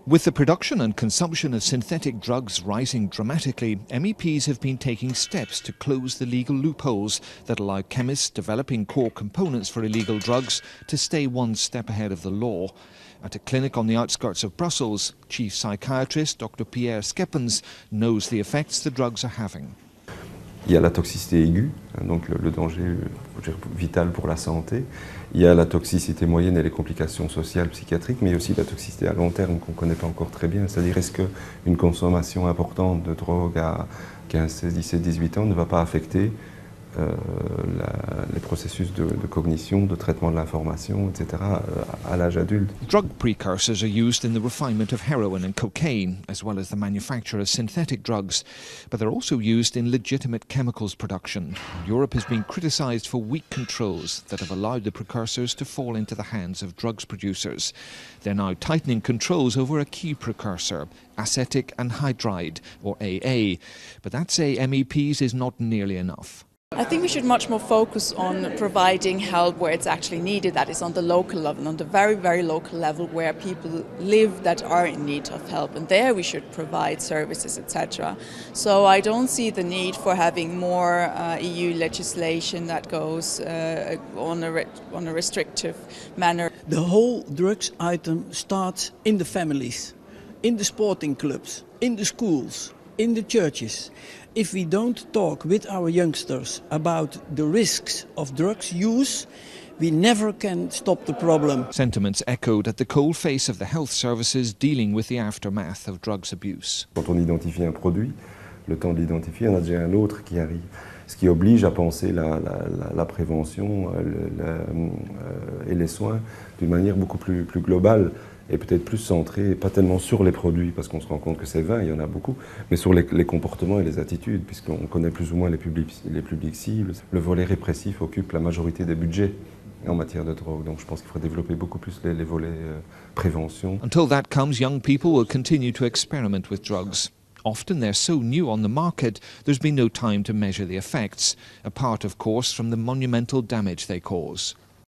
With the production and consumption of synthetic drugs rising dramatically, MEPs have been taking steps to close the legal loopholes that allow chemists developing core components for illegal drugs to stay one step ahead of the law. At a clinic on the outskirts of Brussels, Chief Psychiatrist Dr. Pierre Schepens knows the effects the drugs are having. Il y a la toxicité aiguë, donc le danger vital pour la santé. Il y a la toxicité moyenne et les complications sociales, psychiatriques, mais il y a aussi la toxicité à long terme qu'on ne connaît pas encore très bien. C'est-à-dire, est-ce qu'une consommation importante de drogue à 15, 16, 17, 18 ans ne va pas affecter les processus de cognition, de traitement de l'information, etc. à l'âge adulte. Drug precursors are used in the refinement of heroin and cocaine, as well as the manufacture of synthetic drugs. But they're also used in legitimate chemicals production. Europe has been criticised for weak controls that have allowed the precursors to fall into the hands of drugs producers. They're now tightening controls over a key precursor, acetic anhydride, or AA. But that, say MEPs, is not nearly enough. I think we should much more focus on providing help where it's actually needed, that is on the local level, on the very, very local level where people live that are in need of help, and there we should provide services, etc. So I don't see the need for having more EU legislation that goes on a restrictive manner. The whole drugs item starts in the families, in the sporting clubs, in the schools, in the churches. If we don't talk with our youngsters about the risks of drugs use, we never can stop the problem. Sentiments echoed at the cold face of the health services dealing with the aftermath of drugs abuse. Quand on identifie un produit, le temps de l'identifier, on a déjà un autre qui arrive. Ce qui oblige à penser la prévention et les soins d'une manière beaucoup plus globale et peut-être plus centrée, pas tellement sur les produits, parce qu'on se rend compte que c'est vain, il y en a beaucoup, mais sur les comportements et les attitudes, puisqu'on connaît plus ou moins les publics cibles. Le volet répressif occupe la majorité des budgets en matière de drogue, donc je pense qu'il faudrait développer beaucoup plus les volets prévention. Until that comes, young people will continue to experiment with drugs. Often they're so new on the market, there's been no time to measure the effects, apart, of course, from the monumental damage they cause.